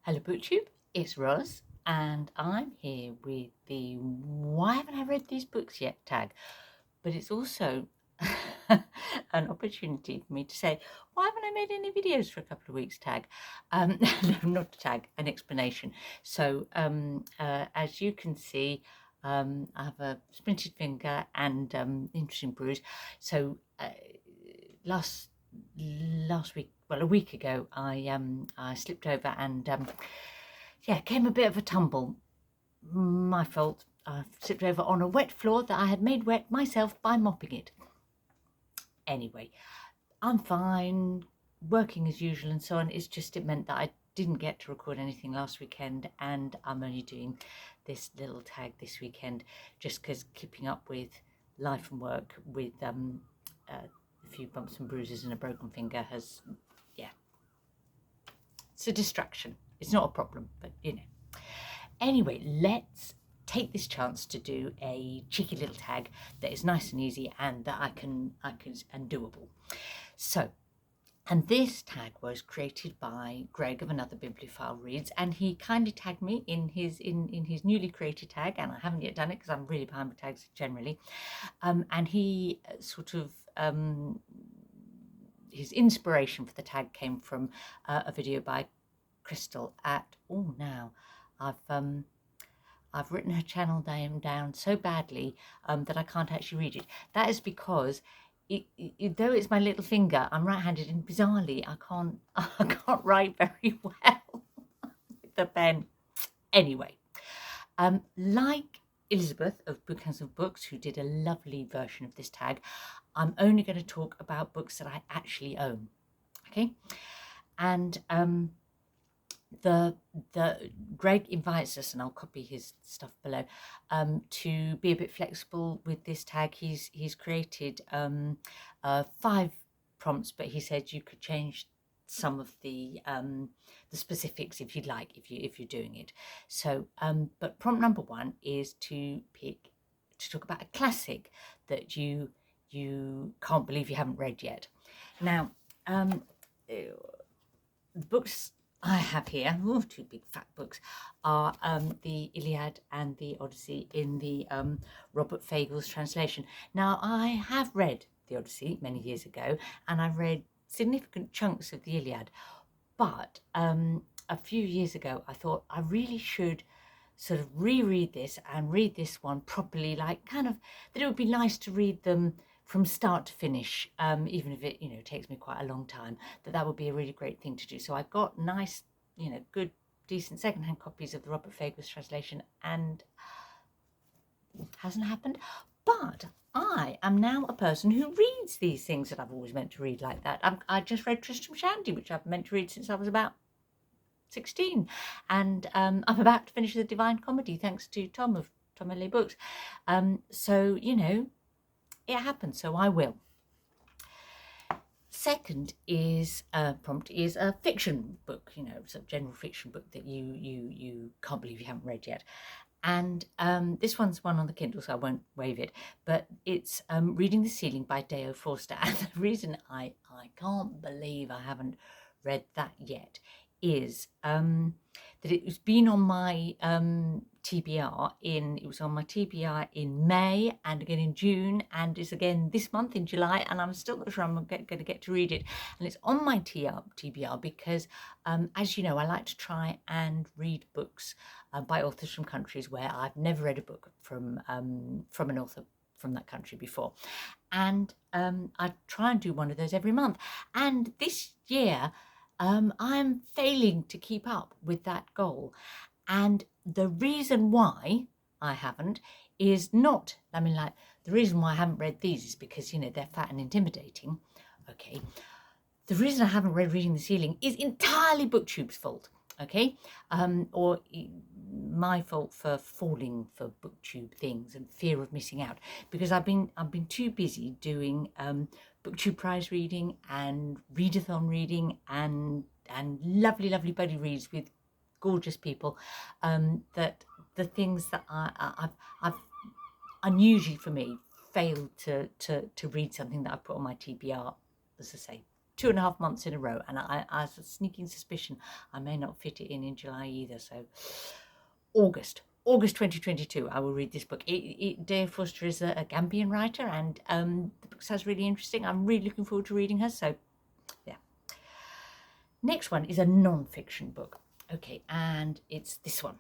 Hello BookTube, it's Roz and I'm here with the why haven't I read these books yet tag, but it's also an opportunity for me to say why haven't I made any videos for a couple of weeks tag. No, not a tag, an explanation. So as you can see, I have a splintered finger and interesting bruise. So last week, well, a week ago, I slipped over and came a bit of a tumble. My fault. I slipped over on a wet floor that I had made wet myself by mopping it. Anyway, I'm fine, working as usual and so on. It meant that I didn't get to record anything last weekend, and I'm only doing this little tag this weekend just because keeping up with life and work with a few bumps and bruises and a broken finger has, it's a distraction. It's not a problem, but you know. Anyway, let's take this chance to do a cheeky little tag that is nice and easy and that I can and doable. So, and this tag was created by Greg of Another Bibliophile Reads, and he kindly tagged me in his newly created tag, and I haven't yet done it because I'm really behind with tags generally. And he sort of his inspiration for the tag came from a video by Crystal at I've written her channel name down so badly that I can't actually read it. That is because though it's my little finger, I'm right-handed, and bizarrely I can't write very well with the pen. Anyway, like Elizabeth of Book House of Books, who did a lovely version of this tag, I'm only going to talk about books that I actually own. Okay, and the Greg invites us, and I'll copy his stuff below, to be a bit flexible with this tag. He's created 5 prompts, but he said you could change some of the specifics if you'd like, if you're doing it. So but prompt number 1 is to talk about a classic that you can't believe you haven't read yet. Now the books I have here, 2 big fat books, are the Iliad and the Odyssey in the Robert Fagles translation. Now, I have read the Odyssey many years ago, and I've read significant chunks of the Iliad, but a few years ago I thought I really should sort of reread this and read this one properly, like kind of that it would be nice to read them from start to finish, even if it takes me quite a long time, that would be a really great thing to do. So I got nice, good, decent secondhand copies of the Robert Fagles translation, and it hasn't happened. But I am now a person who reads these things that I've always meant to read like that. I just read Tristram Shandy, which I've meant to read since I was about 16, and I'm about to finish the Divine Comedy thanks to Tom of Tom LA Books. So it happens, so I will. Second is prompt is a fiction book, sort of general fiction book that you can't believe you haven't read yet. And this one's one on the Kindle, so I won't wave it, but it's Reading the Ceiling by Dayo Forster. And the reason I can't believe I haven't read that yet is that it was been on my TBR in May, and again in June, and is again this month in July, and I'm still not sure I'm going to get to read it. And it's on my TBR because as you know, I like to try and read books by authors from countries where I've never read a book from an author from that country before, and I try and do one of those every month. And this year I'm failing to keep up with that goal. And the reason why I haven't is not, the reason why I haven't read these is because, they're fat and intimidating. Okay. The reason I haven't read Reading the Ceiling is entirely BookTube's fault. Okay. Or my fault for falling for BookTube things and fear of missing out, because I've been too busy doing BookTube prize reading and readathon reading and lovely buddy reads with gorgeous people, that the things that I've unusually for me failed to read something that I put on my TBR, as I say, 2.5 months in a row, and I have a sneaking suspicion I may not fit it in July either. So August 2022, I will read this book. Dayo Forster is a Gambian writer, and the book sounds really interesting. I'm really looking forward to reading her. So yeah. Next one is a non-fiction book. Okay, and it's this one.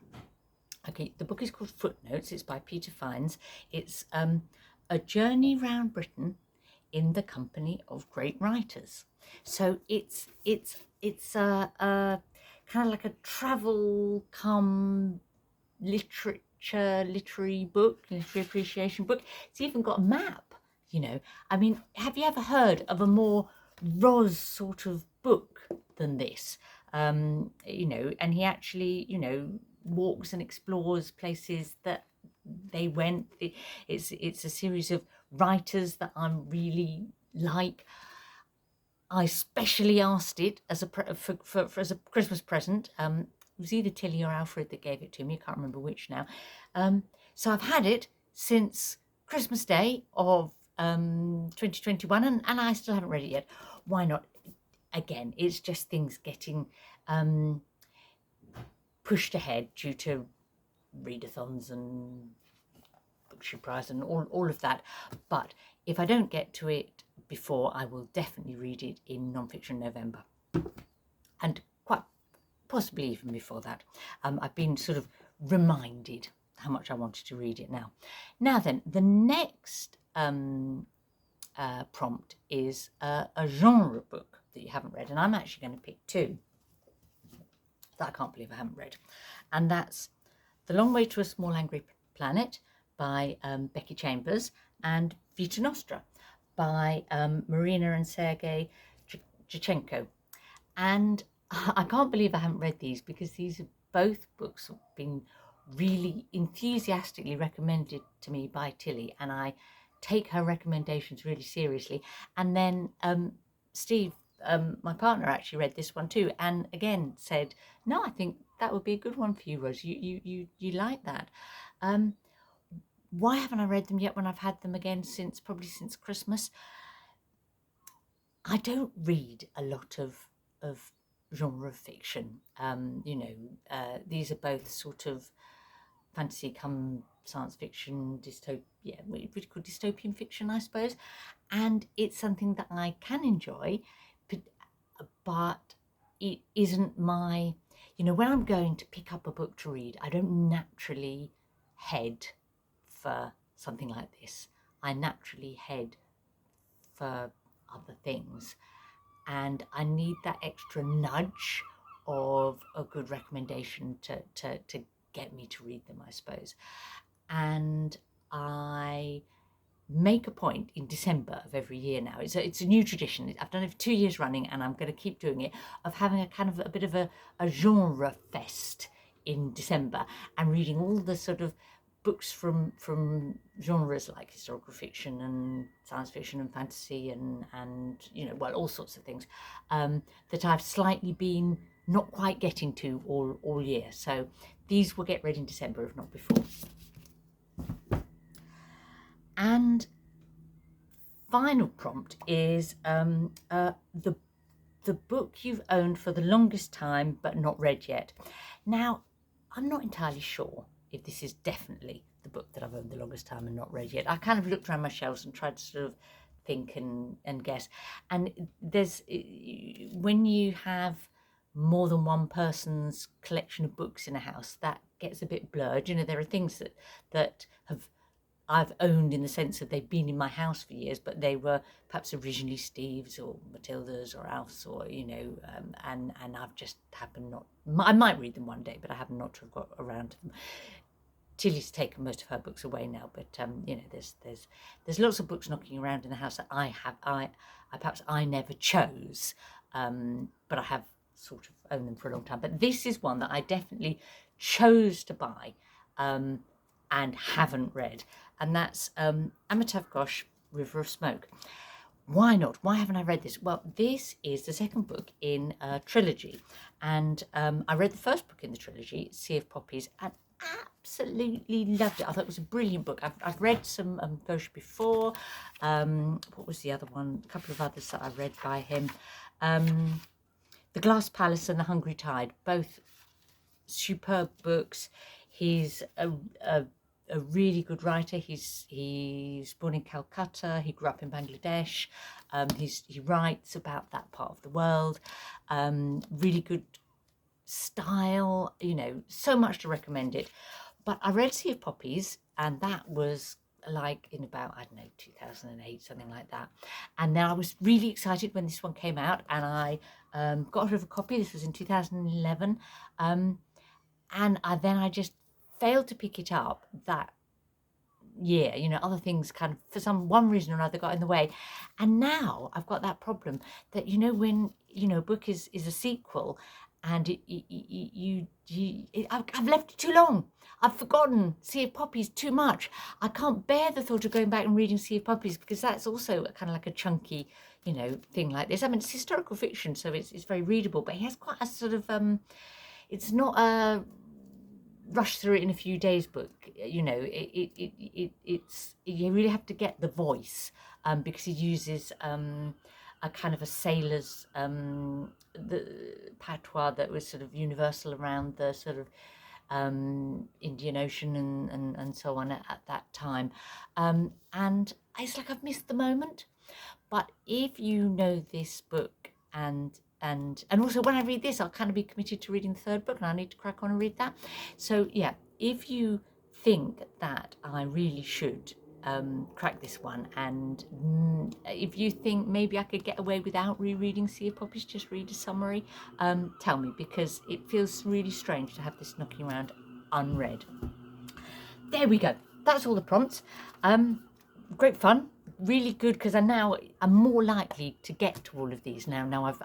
Okay, the book is called Footnotes. It's by Peter Fiennes. It's a journey round Britain in the company of great writers. So it's a kind of like a travel come literary book, literary appreciation book. It's even got a map, you know. I mean, have you ever heard of a more Roz sort of book than this? You know, and he actually, you know, walks and explores places that they went. It's a series of writers that I'm really like. I specially asked it as a as a Christmas present. It was either Tilly or Alfred that gave it to me. I can't remember which now. So I've had it since Christmas Day of 2021, and I still haven't read it yet. Why not? Again, it's just things getting pushed ahead due to readathons and Bookshare Prize and all of that. But if I don't get to it before, I will definitely read it in Nonfiction November, and quite possibly even before that. I've been sort of reminded how much I wanted to read it now. Now then, the next prompt is a genre book that you haven't read, and I'm actually going to pick two that I can't believe I haven't read, and that's The Long Way to a Small Angry Planet by Becky Chambers, and Vita Nostra by Maryna and Serhiy Dyachenko. And I can't believe I haven't read these, because these are both books that have been really enthusiastically recommended to me by Tilly, and I take her recommendations really seriously. And then Steve, my partner, actually read this one too, and again said, no, I think that would be a good one for you, Rose. You like that. Why haven't I read them yet when I've had them again probably since Christmas? I don't read a lot of genre fiction. You know, these are both sort of fantasy come science fiction, we call dystopian fiction, I suppose. And it's something that I can enjoy, but it isn't my, you know, when I'm going to pick up a book to read, I don't naturally head for something like this. I naturally head for other things, and I need that extra nudge of a good recommendation to get me to read them, I suppose. And I make a point in December of every year now. It's a new tradition. I've done it for 2 years running, and I'm going to keep doing it, of having a kind of a bit of a genre fest in December, and reading all the sort of books from genres like historical fiction and science fiction and fantasy and you know, well, all sorts of things that I've slightly been not quite getting to all year. So these will get read in December, if not before. And final prompt is the book you've owned for the longest time but not read yet. Now, I'm not entirely sure if this is definitely the book that I've owned the longest time and not read yet. I kind of looked around my shelves and tried to sort of think and guess. And there's, when you have more than one person's collection of books in a house, that gets a bit blurred. You know, there are things that I've owned in the sense that they've been in my house for years, but they were perhaps originally Steve's or Matilda's or Alf's, or, you know, and I've just happened not, I might read them one day, but I happen not to have got around to them. Tilly's taken most of her books away now, but you know, there's lots of books knocking around in the house that I perhaps I never chose, but I have sort of owned them for a long time. But this is one that I definitely chose to buy and haven't read, and that's Amitav Ghosh, River of Smoke. Why not? Why haven't I read this? Well, this is the second book in a trilogy, and I read the first book in the trilogy, Sea of Poppies, and absolutely loved it. I thought it was a brilliant book. I've read some Ghosh before. What was the other one? A couple of others that I read by him. The Glass Palace and The Hungry Tide, both superb books. He's a really good writer. He's born in Calcutta. He grew up in Bangladesh. He writes about that part of the world. Really good style, you know, so much to recommend it. But I read Sea of Poppies, and that was like in about, I don't know, 2008, something like that. And then I was really excited when this one came out, and I got rid of a copy. This was in 2011. And then I just failed to pick it up that year. You know, other things kind of, for one reason or another, got in the way. And now I've got that problem that, you know, when, you know, a book is a sequel, and I've left it too long. I've forgotten Sea of Poppies too much. I can't bear the thought of going back and reading Sea of Poppies, because that's also kind of like a chunky, you know, thing like this. I mean, it's historical fiction, so it's very readable, but he has quite a sort of, it's not a rush through it in a few days book. You know, it's you really have to get the voice, because he uses a kind of a sailor's the patois that was sort of universal around the sort of Indian Ocean and so on at that time, and it's like I've missed the moment. But if you know this book, and also when I read this, I'll kind of be committed to reading the third book, and I need to crack on and read that. So yeah, if you think that I really should crack this one, and if you think maybe I could get away without rereading Sea of Poppies, just read a summary, tell me, because it feels really strange to have this knocking around unread. There we go. That's all the prompts. Great fun. Really good, because I'm more likely to get to all of these now. Now I've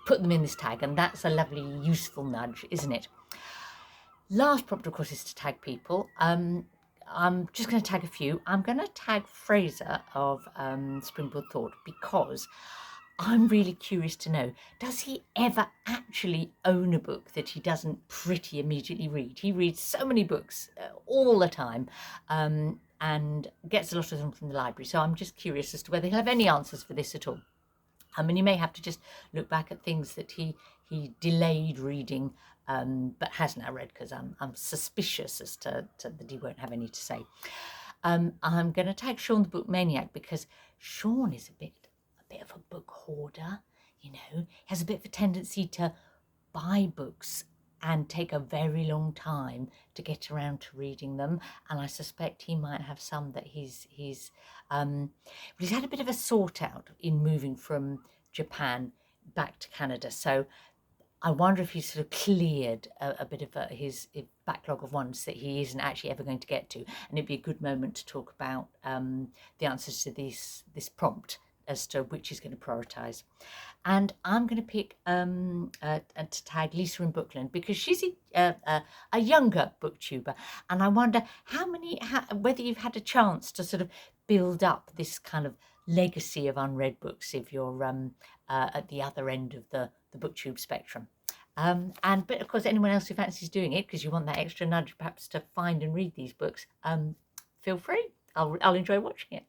put them in this tag, and that's a lovely, useful nudge, isn't it? Last prompt, of course, is to tag people. I'm just going to tag a few. I'm going to tag Fraser of Springboard Thought, because I'm really curious to know, does he ever actually own a book that he doesn't pretty immediately read? He reads so many books all the time, and gets a lot of them from the library. So I'm just curious as to whether he'll have any answers for this at all. I mean, you may have to just look back at things that he delayed reading, but has now read, because I'm suspicious as to that he won't have any to say. I'm going to tag Shawn the Book Maniac, because Shawn is a bit of a book hoarder. You know, he has a bit of a tendency to buy books and take a very long time to get around to reading them, and I suspect he might have some that he's had a bit of a sort out in moving from Japan back to Canada. So I wonder if he's sort of cleared a bit of his backlog of ones that he isn't actually ever going to get to, and it'd be a good moment to talk about the answers to this prompt as to which he's going to prioritise. And I'm going to pick to tag Lisa in Bookland, because she's a younger booktuber, and I wonder whether you've had a chance to sort of build up this kind of legacy of unread books if you're at the other end of the booktube spectrum. But of course, anyone else who fancies doing it, because you want that extra nudge perhaps to find and read these books, feel free. I'll enjoy watching it.